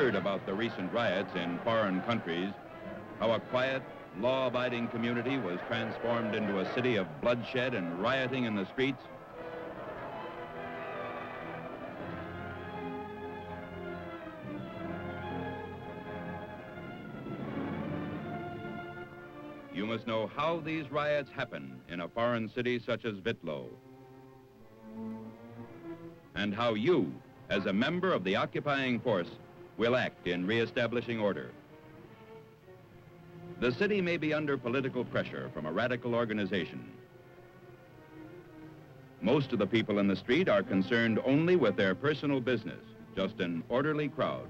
heard about the recent riots in foreign countries, how a quiet, law-abiding community was transformed into a city of bloodshed and rioting in the streets? You must know how these riots happen in a foreign city such as Vitlo, and how you, as a member of the occupying force, will act in reestablishing order. The city may be under political pressure from a radical organization. Most of the people in the street are concerned only with their personal business, just an orderly crowd.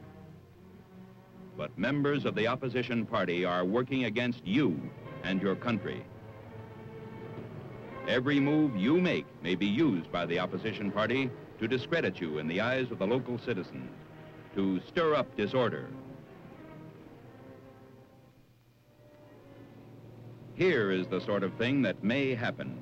But members of the opposition party are working against you and your country. Every move you make may be used by the opposition party to discredit you in the eyes of the local citizens, to stir up disorder. Here is the sort of thing that may happen.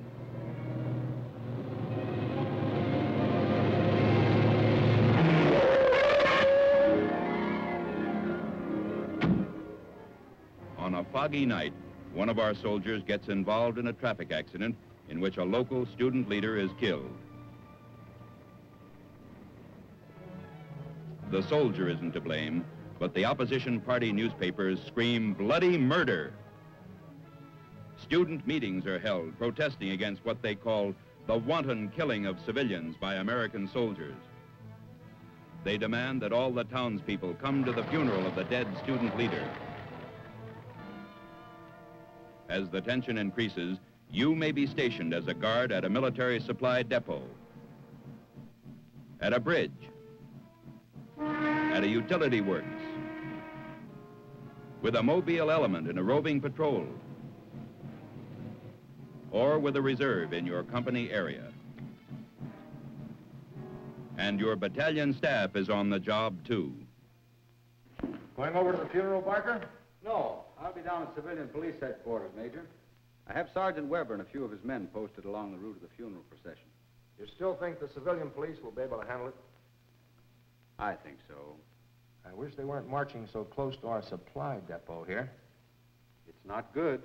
On a foggy night, one of our soldiers gets involved in a traffic accident in which a local student leader is killed. The soldier isn't to blame, but the opposition party newspapers scream bloody murder. Student meetings are held protesting against what they call the wanton killing of civilians by American soldiers. They demand that all the townspeople come to the funeral of the dead student leader. As the tension increases, you may be stationed as a guard at a military supply depot, at a bridge, at a utility works, with a mobile element in a roving patrol, or with a reserve in your company area. And your battalion staff is on the job, too. Going over to the funeral, Barker? No, I'll be down at civilian police headquarters, Major. I have Sergeant Weber and a few of his men posted along the route of the funeral procession. You still think the civilian police will be able to handle it? I think so. I wish they weren't marching so close to our supply depot here. It's not good.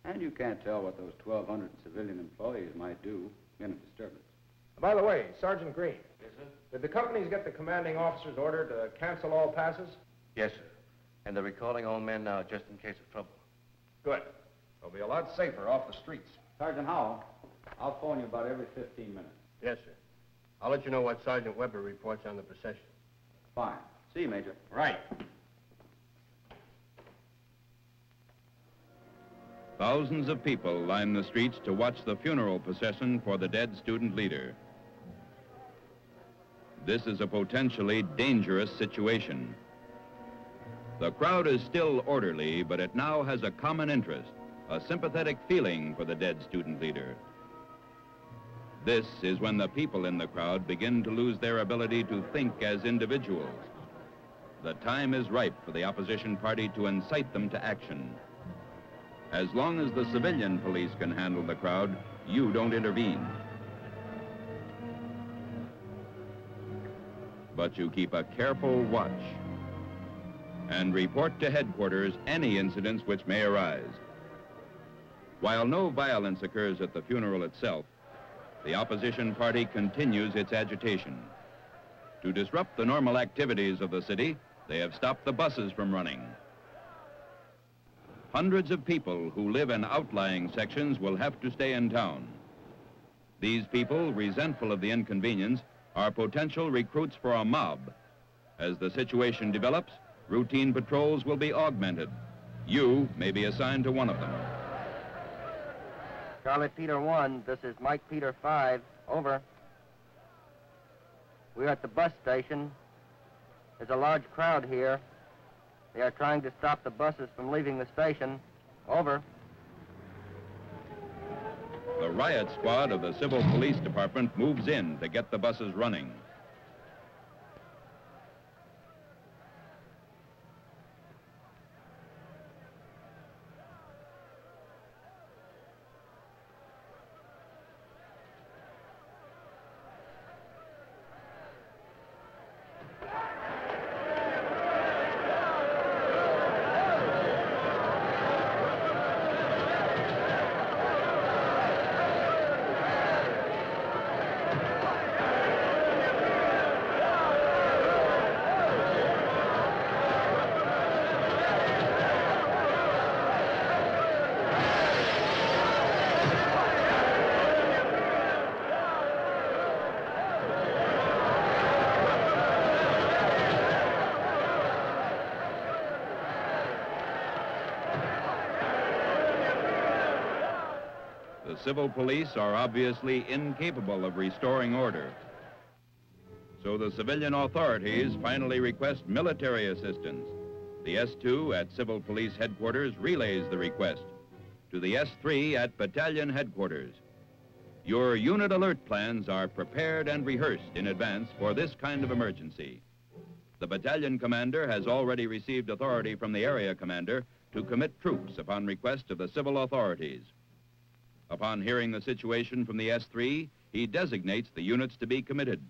And you can't tell what those 1,200 civilian employees might do in a disturbance. By the way, Sergeant Green. Yes, sir? Did the companies get the commanding officer's order to cancel all passes? Yes, sir. And they're recalling all men now just in case of trouble. Good. They'll be a lot safer off the streets. Sergeant Howell, I'll phone you about every 15 minutes. Yes, sir. I'll let you know what Sergeant Weber reports on the procession. Fine. See you, Major. Right. Thousands of people line the streets to watch the funeral procession for the dead student leader. This is a potentially dangerous situation. The crowd is still orderly, but it now has a common interest, a sympathetic feeling for the dead student leader. This is when the people in the crowd begin to lose their ability to think as individuals. The time is ripe for the opposition party to incite them to action. As long as the civilian police can handle the crowd, you don't intervene. But you keep a careful watch and report to headquarters any incidents which may arise. While no violence occurs at the funeral itself, the opposition party continues its agitation. To disrupt the normal activities of the city, they have stopped the buses from running. Hundreds of people who live in outlying sections will have to stay in town. These people, resentful of the inconvenience, are potential recruits for a mob. As the situation develops, routine patrols will be augmented. You may be assigned to one of them. Charlie Peter 1, this is Mike Peter 5, over. We're at the bus station. There's a large crowd here. They are trying to stop the buses from leaving the station. Over. The riot squad of the Civil Police Department moves in to get the buses running. The civil police are obviously incapable of restoring order. So the civilian authorities finally request military assistance. The S2 at Civil Police Headquarters relays the request to the S3 at Battalion Headquarters. Your unit alert plans are prepared and rehearsed in advance for this kind of emergency. The battalion commander has already received authority from the area commander to commit troops upon request of the civil authorities. Upon hearing the situation from the S3, he designates the units to be committed.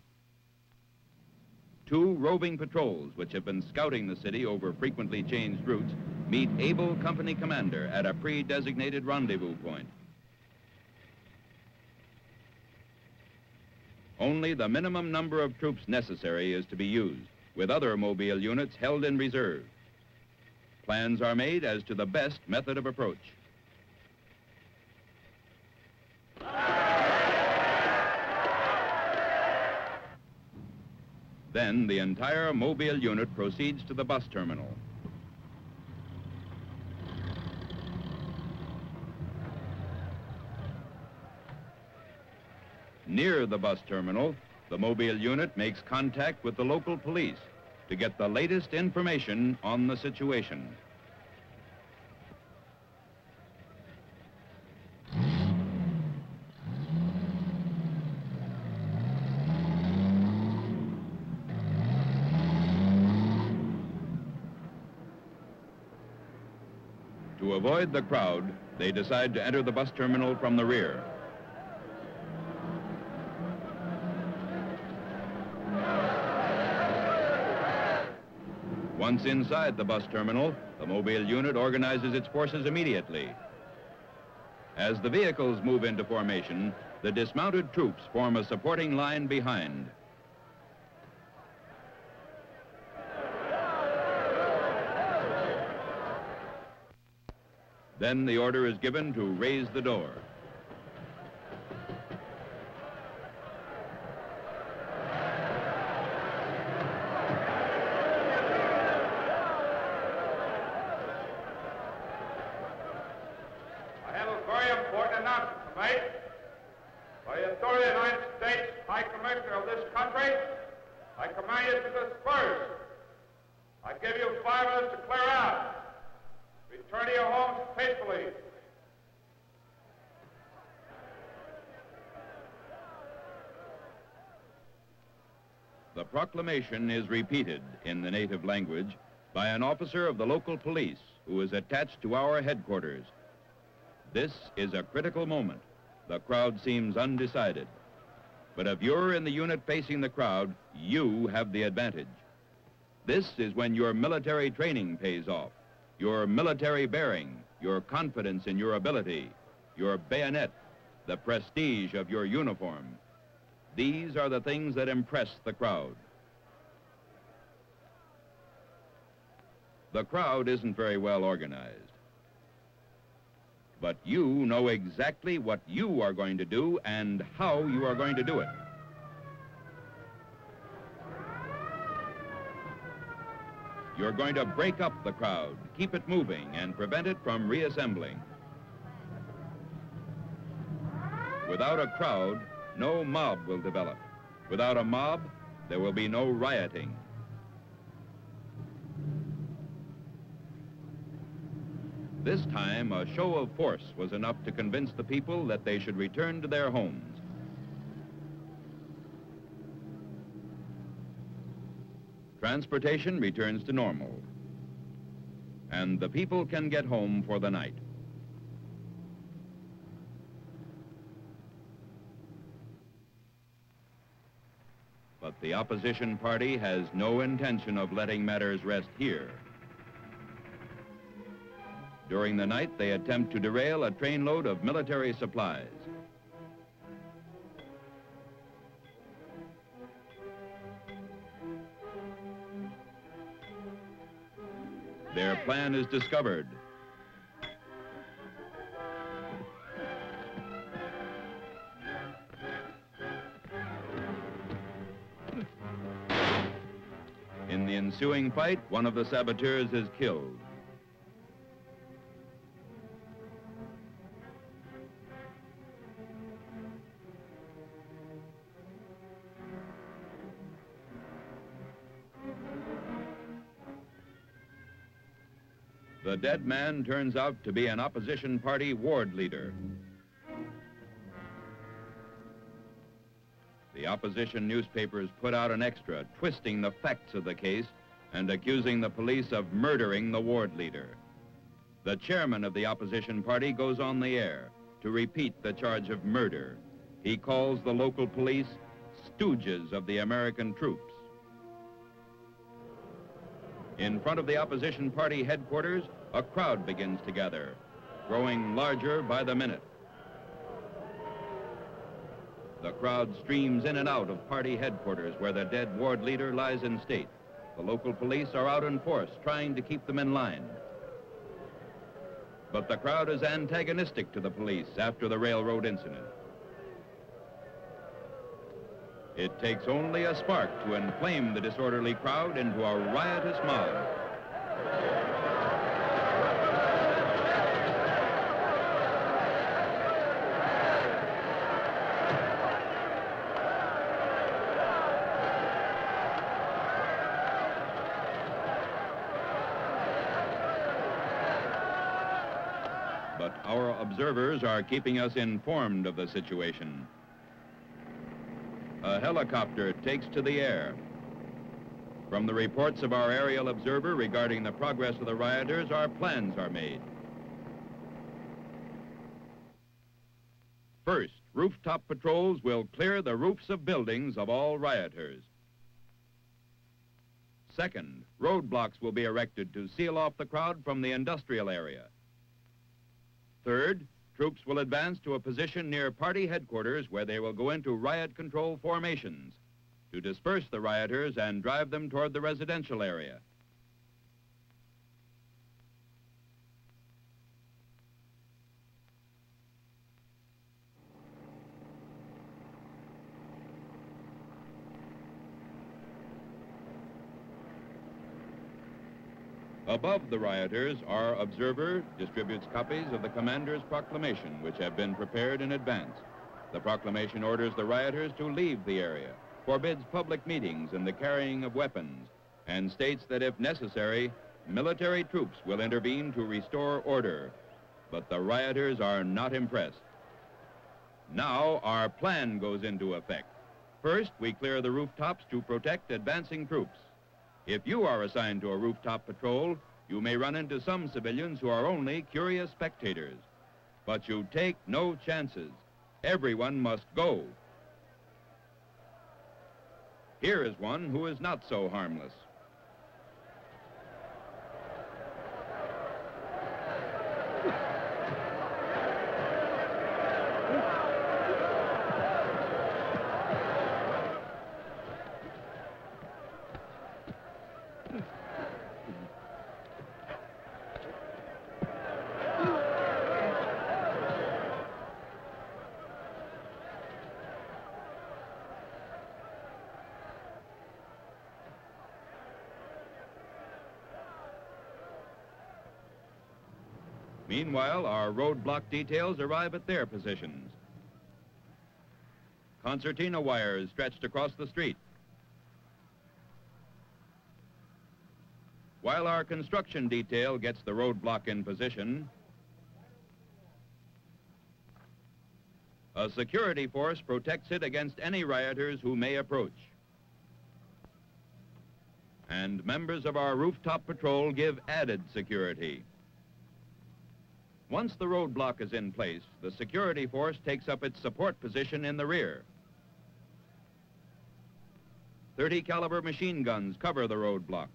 2 roving patrols, which have been scouting the city over frequently changed routes, meet able company commander at a pre-designated rendezvous point. Only the minimum number of troops necessary is to be used, with other mobile units held in reserve. Plans are made as to the best method of approach. Then the entire mobile unit proceeds to the bus terminal. Near the bus terminal, the mobile unit makes contact with the local police to get the latest information on the situation. To avoid the crowd, they decide to enter the bus terminal from the rear. Once inside the bus terminal, the mobile unit organizes its forces immediately. As the vehicles move into formation, the dismounted troops form a supporting line behind. Then the order is given to raise the door. I have a very important announcement to make. By the authority of the United States High Commissioner of this country, I command you to disperse. I give you 5 minutes to clear out. Return to your homes peacefully. The proclamation is repeated in the native language by an officer of the local police who is attached to our headquarters. This is a critical moment. The crowd seems undecided. But if you're in the unit facing the crowd, you have the advantage. This is when your military training pays off. Your military bearing, your confidence in your ability, your bayonet, the prestige of your uniform. These are the things that impress the crowd. The crowd isn't very well organized. But you know exactly what you are going to do and how you are going to do it. You're going to break up the crowd, keep it moving, and prevent it from reassembling. Without a crowd, no mob will develop. Without a mob, there will be no rioting. This time, a show of force was enough to convince the people that they should return to their homes. Transportation returns to normal, and the people can get home for the night. But the opposition party has no intention of letting matters rest here. During the night, they attempt to derail a trainload of military supplies. Their plan is discovered. In the ensuing fight, one of the saboteurs is killed. The dead man turns out to be an opposition party ward leader. The opposition newspapers put out an extra, twisting the facts of the case and accusing the police of murdering the ward leader. The chairman of the opposition party goes on the air to repeat the charge of murder. He calls the local police stooges of the American troops. In front of the opposition party headquarters, a crowd begins to gather, growing larger by the minute. The crowd streams in and out of party headquarters where the dead ward leader lies in state. The local police are out in force, trying to keep them in line. But the crowd is antagonistic to the police after the railroad incident. It takes only a spark to inflame the disorderly crowd into a riotous mob. But our observers are keeping us informed of the situation. A helicopter takes to the air. From the reports of our aerial observer regarding the progress of the rioters, our plans are made. First, rooftop patrols will clear the roofs of buildings of all rioters. Second, roadblocks will be erected to seal off the crowd from the industrial area. Third, troops will advance to a position near party headquarters where they will go into riot control formations to disperse the rioters and drive them toward the residential area. Above the rioters, our observer distributes copies of the commander's proclamation, which have been prepared in advance. The proclamation orders the rioters to leave the area, forbids public meetings and the carrying of weapons, and states that if necessary, military troops will intervene to restore order. But the rioters are not impressed. Now our plan goes into effect. First, we clear the rooftops to protect advancing troops. If you are assigned to a rooftop patrol, you may run into some civilians who are only curious spectators. But you take no chances. Everyone must go. Here is one who is not so harmless. Meanwhile, our roadblock details arrive at their positions. Concertina wires stretched across the street. While our construction detail gets the roadblock in position, a security force protects it against any rioters who may approach. And members of our rooftop patrol give added security. Once the roadblock is in place, the security force takes up its support position in the rear. 30 caliber machine guns cover the roadblocks.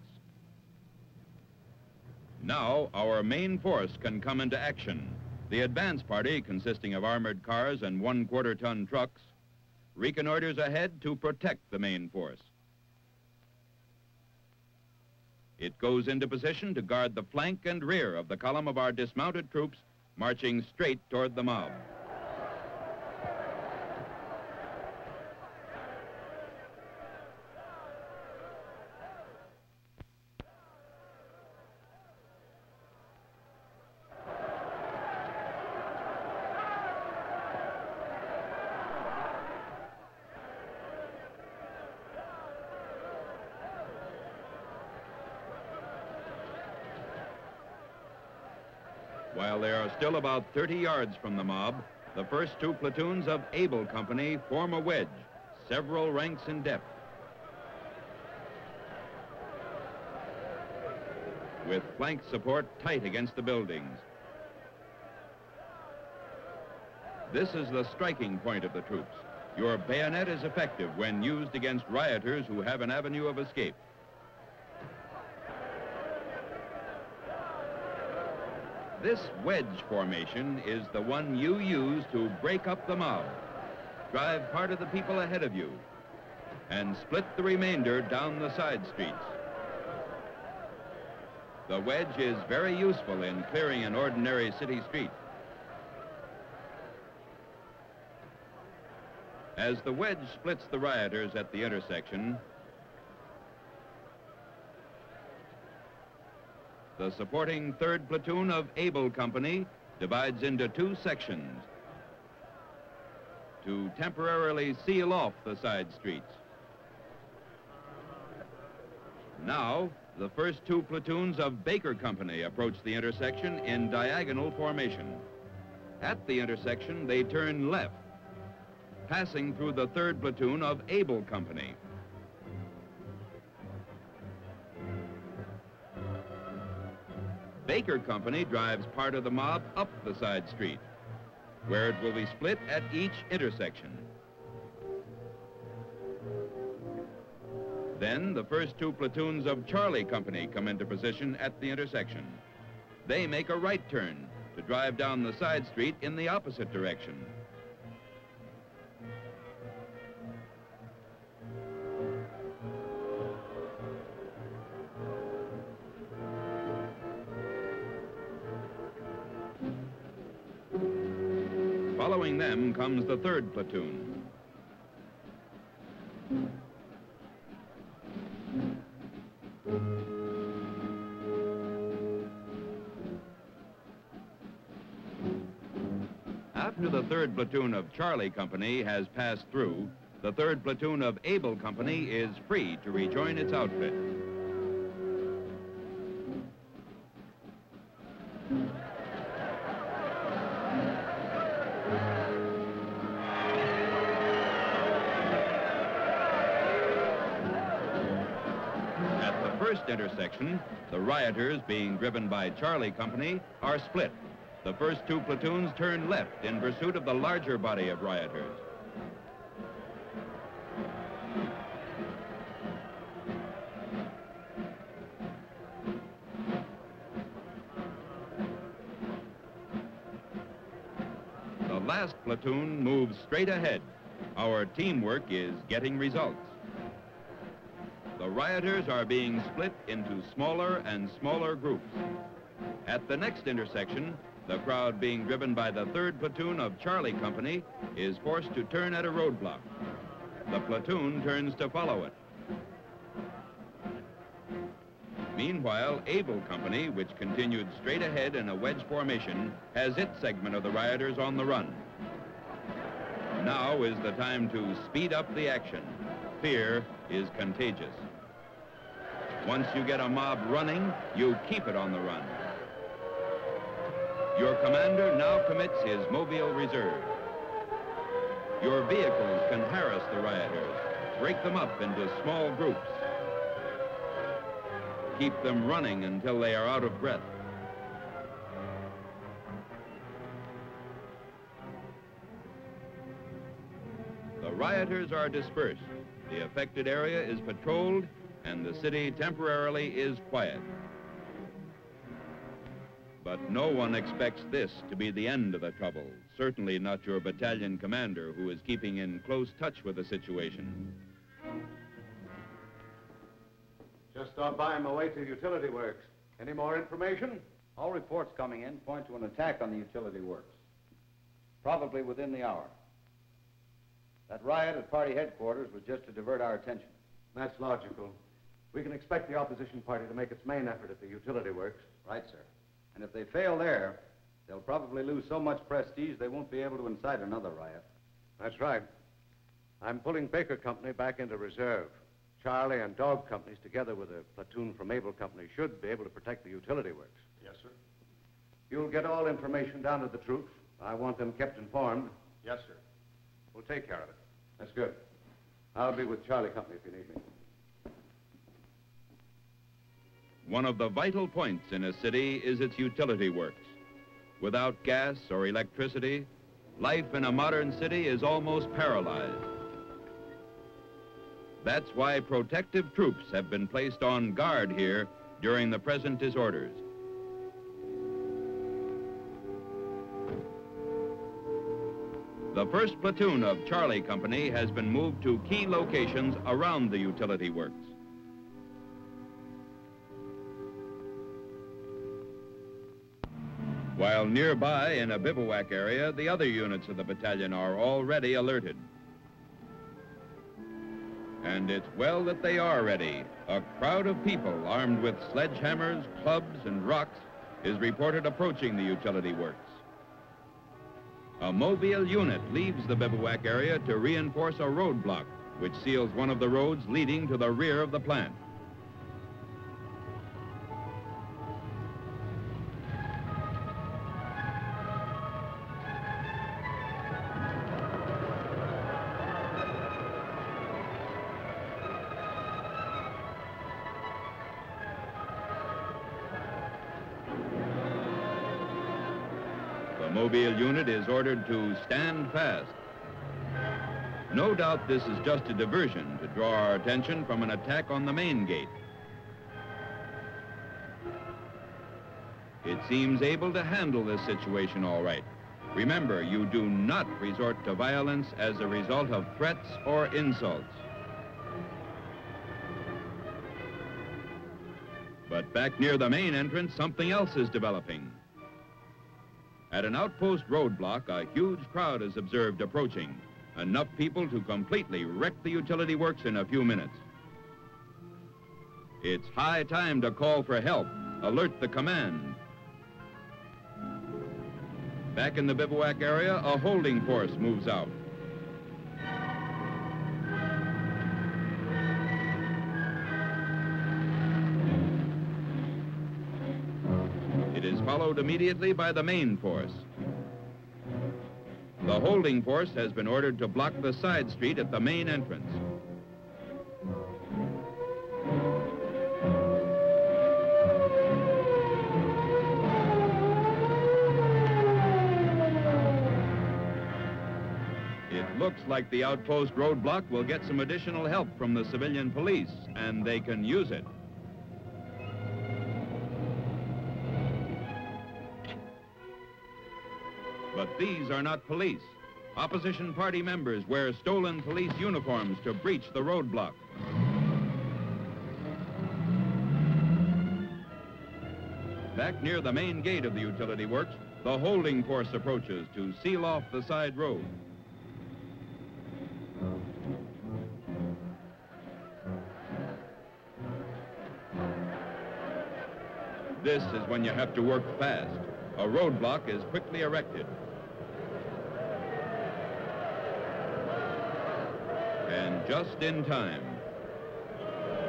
Now our main force can come into action. The advance party, consisting of armored cars and 1/4-ton trucks, reconnoiters ahead to protect the main force. It goes into position to guard the flank and rear of the column of our dismounted troops marching straight toward the mob. While they are still about 30 yards from the mob, the first two platoons of Able Company form a wedge, several ranks in depth. With flank support tight against the buildings. This is the striking point of the troops. Your bayonet is effective when used against rioters who have an avenue of escape. This wedge formation is the one you use to break up the mob, drive part of the people ahead of you, and split the remainder down the side streets. The wedge is very useful in clearing an ordinary city street. As the wedge splits the rioters at the intersection, the supporting 3rd Platoon of Able Company divides into two sections to temporarily seal off the side streets. Now, the first two platoons of Baker Company approach the intersection in diagonal formation. At the intersection, they turn left, passing through the 3rd Platoon of Able Company. Baker Company drives part of the mob up the side street, where it will be split at each intersection. Then the first two platoons of Charlie Company come into position at the intersection. They make a right turn to drive down the side street in the opposite direction. Following them comes the 3rd Platoon. After the 3rd Platoon of Charlie Company has passed through, the 3rd Platoon of Able Company is free to rejoin its outfit. Intersection, the rioters, being driven by Charlie Company, are split. The first two platoons turn left in pursuit of the larger body of rioters. The last platoon moves straight ahead. Our teamwork is getting results. The rioters are being split into smaller and smaller groups. At the next intersection, the crowd being driven by the 3rd Platoon of Charlie Company is forced to turn at a roadblock. The platoon turns to follow it. Meanwhile, Able Company, which continued straight ahead in a wedge formation, has its segment of the rioters on the run. Now is the time to speed up the action. Fear is contagious. Once you get a mob running, you keep it on the run. Your commander now commits his mobile reserve. Your vehicles can harass the rioters, break them up into small groups. Keep them running until they are out of breath. The rioters are dispersed. The affected area is patrolled, and the city temporarily is quiet. But no one expects this to be the end of the trouble. Certainly not your battalion commander, who is keeping in close touch with the situation. Just stopped by on my way to the utility works. Any more information? All reports coming in point to an attack on the utility works. Probably within the hour. That riot at party headquarters was just to divert our attention. That's logical. We can expect the opposition party to make its main effort at the utility works. Right, sir. And if they fail there, they'll probably lose so much prestige they won't be able to incite another riot. That's right. I'm pulling Baker Company back into reserve. Charlie and Dog Companies, together with a platoon from Able Company, should be able to protect the utility works. Yes, sir. You'll get all information down to the troops. I want them kept informed. Yes, sir. We'll take care of it. That's good. I'll be with Charlie Company if you need me. One of the vital points in a city is its utility works. Without gas or electricity, life in a modern city is almost paralyzed. That's why protective troops have been placed on guard here during the present disorders. The first platoon of Charlie Company has been moved to key locations around the utility works. While nearby in a bivouac area, the other units of the battalion are already alerted. And it's well that they are ready. A crowd of people armed with sledgehammers, clubs, and rocks is reported approaching the utility works. A mobile unit leaves the bivouac area to reinforce a roadblock, which seals one of the roads leading to the rear of the plant. The mobile unit is ordered to stand fast. No doubt this is just a diversion to draw our attention from an attack on the main gate. It seems able to handle this situation all right. Remember, you do not resort to violence as a result of threats or insults. But back near the main entrance, something else is developing. At an outpost roadblock, a huge crowd is observed approaching. Enough people to completely wreck the utility works in a few minutes. It's high time to call for help, alert the command. Back in the bivouac area, a holding force moves out. It is followed immediately by the main force. The holding force has been ordered to block the side street at the main entrance. It looks like the outpost roadblock will get some additional help from the civilian police, and they can use it. But these are not police. Opposition party members wear stolen police uniforms to breach the roadblock. Back near the main gate of the utility works, the holding force approaches to seal off the side road. This is when you have to work fast. A roadblock is quickly erected. And just in time.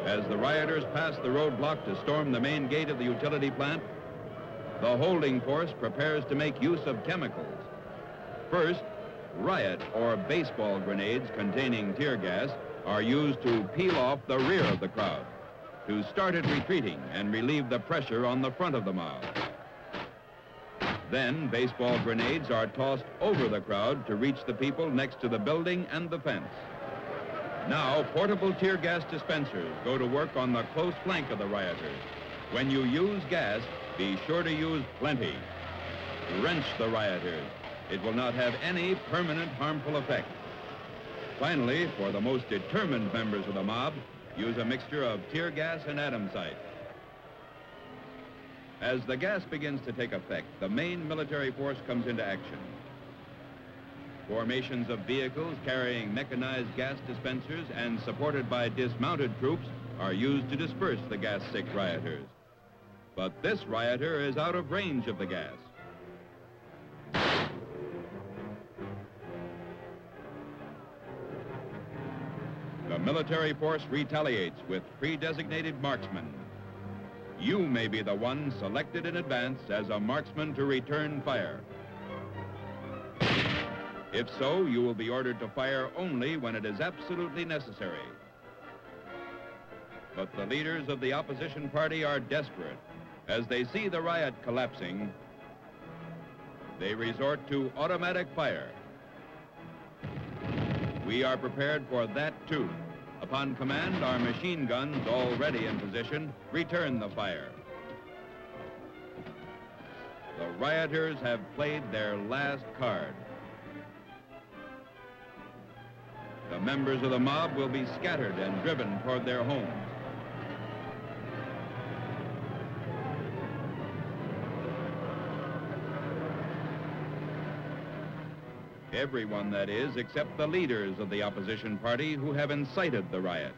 As the rioters pass the roadblock to storm the main gate of the utility plant, the holding force prepares to make use of chemicals. First, riot or baseball grenades containing tear gas are used to peel off the rear of the crowd, to start it retreating and relieve the pressure on the front of the mob. Then baseball grenades are tossed over the crowd to reach the people next to the building and the fence. Now, portable tear gas dispensers go to work on the close flank of the rioters. When you use gas, be sure to use plenty. Wrench the rioters. It will not have any permanent harmful effect. Finally, for the most determined members of the mob, use a mixture of tear gas and atomsite. As the gas begins to take effect, the main military force comes into action. Formations of vehicles carrying mechanized gas dispensers and supported by dismounted troops are used to disperse the gas-sick rioters. But this rioter is out of range of the gas. The military force retaliates with pre-designated marksmen. You may be the one selected in advance as a marksman to return fire. If so, you will be ordered to fire only when it is absolutely necessary. But the leaders of the opposition party are desperate. As they see the riot collapsing, they resort to automatic fire. We are prepared for that too. Upon command, our machine guns, already in position, return the fire. The rioters have played their last card. The members of the mob will be scattered and driven toward their homes. Everyone, that is, except the leaders of the opposition party who have incited the riot.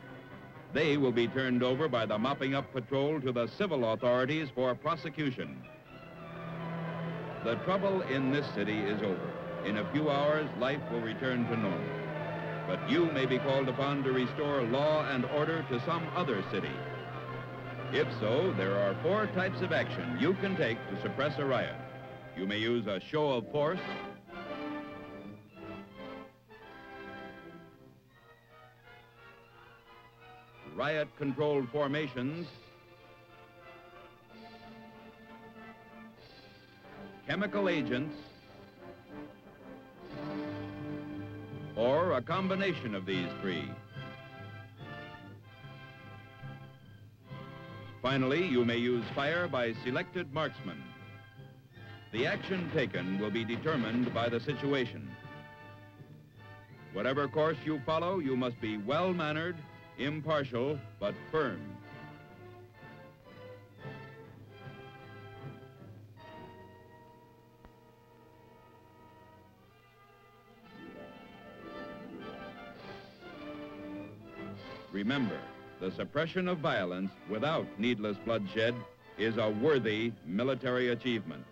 They will be turned over by the mopping up patrol to the civil authorities for prosecution. The trouble in this city is over. In a few hours, life will return to normal. But you may be called upon to restore law and order to some other city. If so, there are 4 types of action you can take to suppress a riot. You may use a show of force, riot-controlled formations, chemical agents, or a combination of these 3. Finally, you may use fire by selected marksmen. The action taken will be determined by the situation. Whatever course you follow, you must be well-mannered, impartial, but firm. Remember, the suppression of violence without needless bloodshed is a worthy military achievement.